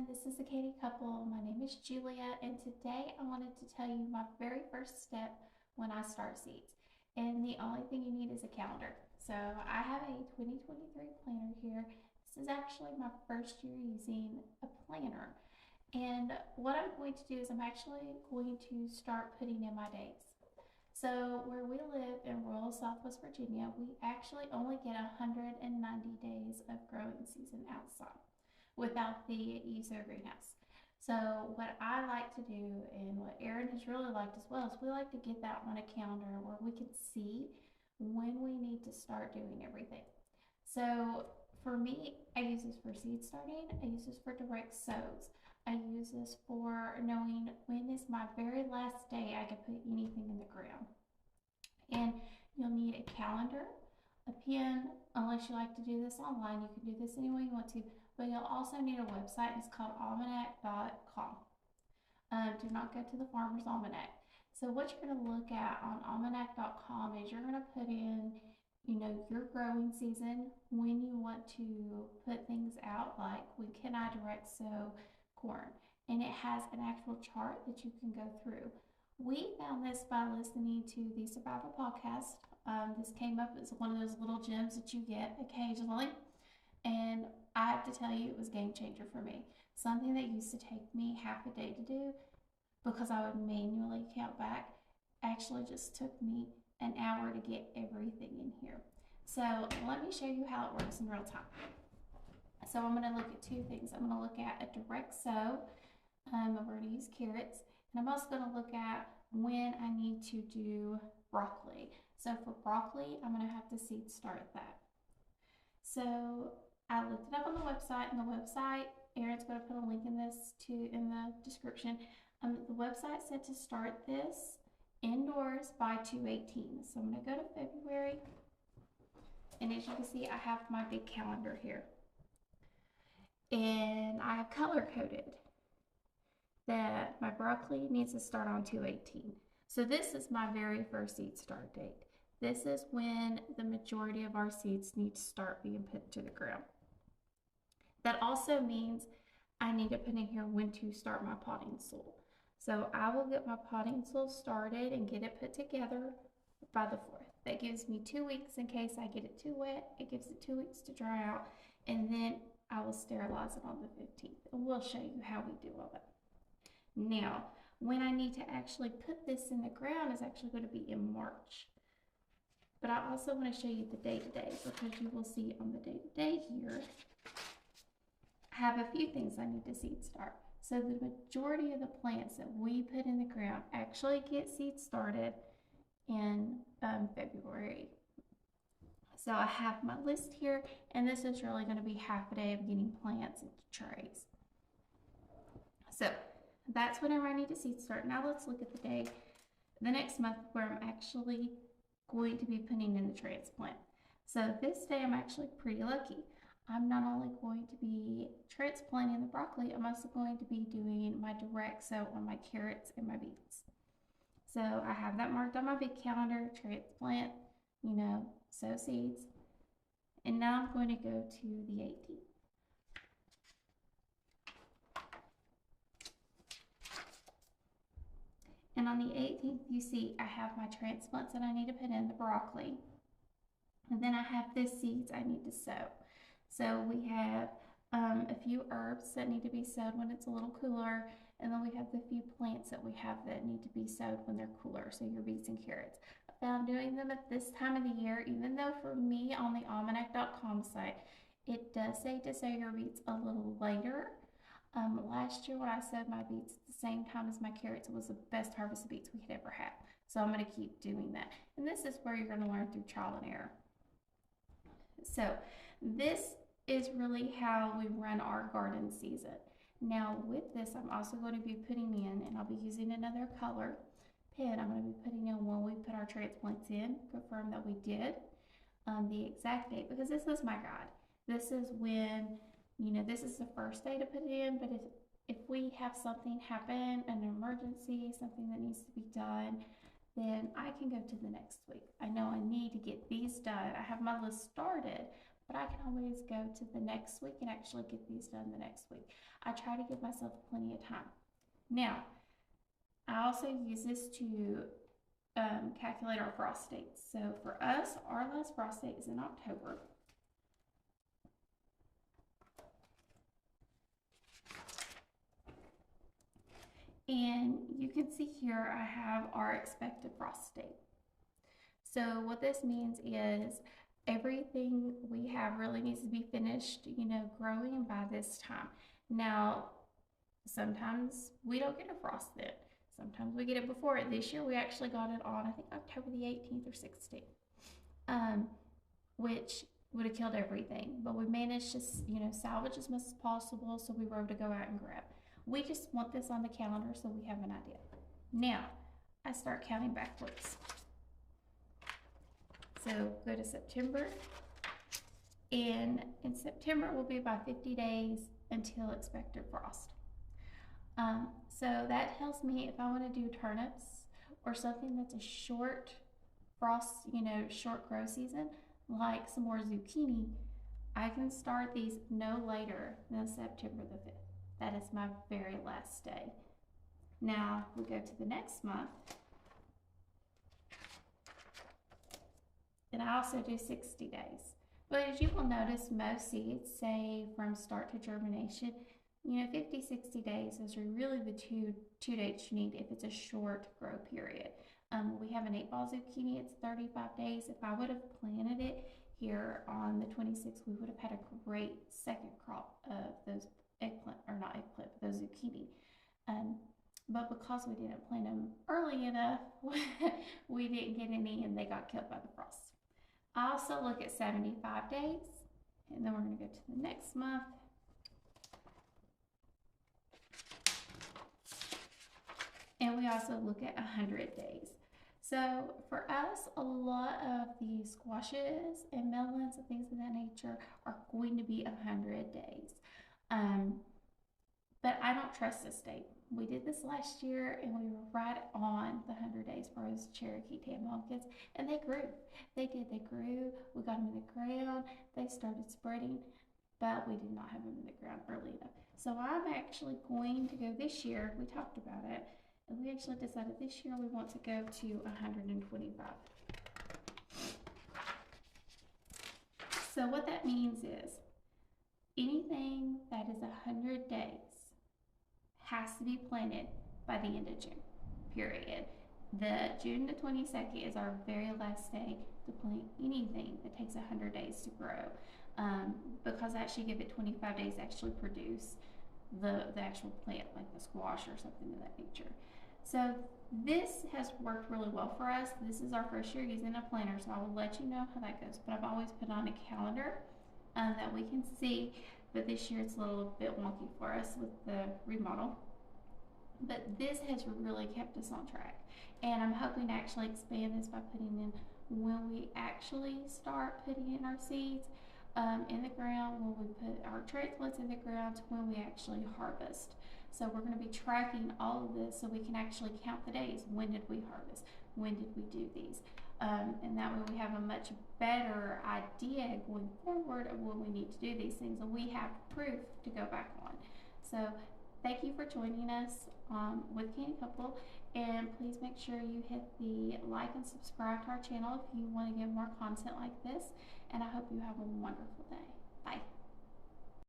This is the Canny Couple. My name is Julia, and today I wanted to tell you my very first step when I start seeds. And the only thing you need is a calendar. So I have a 2023 planner here. This is actually my first year using a planner. And what I'm going to do is I'm actually going to start putting in my days. So where we live in rural Southwest Virginia, we actually only get 190 days of growing season outside without the use of a greenhouse. So what I like to do, and what Erin has really liked as well, is we like to get that on a calendar where we can see when we need to start doing everything. So for me, I use this for seed starting. I use this for direct sows. I use this for knowing when is my very last day I can put anything in the ground. And you'll need a calendar, a pen, unless you like to do this online. You can do this any way you want to, but you'll also need a website. It's called almanac.com. Do not go to the Farmer's Almanac. So what you're going to look at on almanac.com is you're going to put in, your growing season, when you want to put things out, like when can I direct sow corn, and it has an actual chart that you can go through. We found this by listening to the Survival Podcast. This came up as one of those little gems that you get occasionally, and I have to tell you, it was a game changer for me. Something that used to take me half a day to do because I would manually count back actually just took me an hour to get everything in here. So let me show you how it works in real time. So I'm going to look at two things. I'm going to look at a direct sow. We're going to use carrots. And I'm also going to look at when I need to do broccoli. So for broccoli, I'm going to have to seed start that. So I looked it up on the website, and the website, Erin's going to put a link in the description. The website said to start this indoors by 2/18. So I'm going to go to February, and as you can see, I have my big calendar here, and I have color coded that my broccoli needs to start on 2/18. So this is my very first seed start date. This is when the majority of our seeds need to start being put to the ground. That also means I need to put in here when to start my potting soil. So I will get my potting soil started and get it put together by the 4th. That gives me 2 weeks in case I get it too wet. It gives it 2 weeks to dry out, and then I will sterilize it on the 15th. And we'll show you how we do all that. Now, when I need to actually put this in the ground is actually going to be in March. But I also want to show you the day-to-day, because you will see on the day-to-day here, I have a few things I need to seed start. So the majority of the plants that we put in the ground actually get seed started in February. So I have my list here, and this is really going to be half a day of getting plants into trays. So that's whenever I need to seed start. Now let's look at the day, the next month, where I'm actually going to be putting in the transplant. So this day I'm actually pretty lucky. I'm not only going to be transplanting the broccoli, I'm also going to be doing my direct sow on my carrots and my beets. So I have that marked on my big calendar, transplant, sow seeds. And now I'm going to go to the 18th. And on the 18th, you see I have my transplants that I need to put in, the broccoli. And then I have the seeds I need to sow. So we have a few herbs that need to be sowed when it's a little cooler. And then we have the few plants that we have that need to be sowed when they're cooler. So your beets and carrots. I found doing them at this time of the year, even though for me on the almanac.com site, it does say to sow your beets a little later. Last year when I sowed my beets at the same time as my carrots, it was the best harvest of beets we could ever have. So I'm going to keep doing that. And this is where you're going to learn through trial and error. So this is really how we run our garden season. Now with this, I'm also going to be putting in, and I'll be using another color pen, I'm going to be putting in when we put our transplants in, confirm that we did, the exact date, because this is my guide. This is when, this is the first day to put it in, but if we have something happen, an emergency, something that needs to be done, then I can go to the next week. I know I need to get these done. I have my list started, but I can always go to the next week and actually get these done the next week. I try to give myself plenty of time. Now, I also use this to calculate our frost dates. So for us, our last frost date is in October. And you can see here I have our expected frost date. So what this means is everything we have really needs to be finished, growing by this time. Now, sometimes we don't get a frost then. Sometimes we get it before it. This year we actually got it on, I think, October the 18th or 16th, which would have killed everything. But we managed to, salvage as much as possible, so we were able to go out and grab. We just want this on the calendar so we have an idea. Now, I start counting backwards. So go to September, and in September will be about 50 days until expected frost. So that tells me if I want to do turnips or something that's a short frost, short grow season, like some more zucchini, I can start these no later than September the 5th. That is my very last day. Now we go to the next month. And I also do 60 days. But as you will notice, most seeds say from start to germination, 50, 60 days. Those are really the two dates you need if it's a short grow period. We have an 8-ball zucchini, it's 35 days. If I would have planted it here on the 26th, we would have had a great second crop of those those zucchini. But because we didn't plant them early enough, we didn't get any and they got killed by the frost. I also look at 75 days, and then we're going to go to the next month. And we also look at 100 days. So for us, a lot of the squashes and melons and things of that nature are going to be 100 days. But I don't trust this date. We did this last year and we were right on the 100 days for those Cherokee tan pumpkins, and they grew. They grew. We got them in the ground. They started spreading, but we did not have them in the ground early enough. So I'm actually going to go this year. We talked about it, and we actually decided this year we want to go to 125. So what that means is anything that is 100 days has to be planted by the end of June, period. The June the 22nd is our very last day to plant anything that takes 100 days to grow, because I actually give it 25 days to actually produce the actual plant, like the squash or something of that nature. So this has worked really well for us. This is our first year using a planter, so I will let you know how that goes. But I've always put on a calendar that we can see. But this year it's a little bit wonky for us with the remodel. But this has really kept us on track. And I'm hoping to actually expand this by putting in, when we actually start putting in our seeds in the ground, when we put our transplants in the ground, to when we actually harvest. So we're going to be tracking all of this so we can actually count the days. When did we harvest? When did we do these? And that way we have a much better idea going forward of when we need to do these things, and we have proof to go back on. So thank you for joining us with Canny Couple, and please make sure you hit the like and subscribe to our channel if you want to get more content like this, and I hope you have a wonderful day. Bye.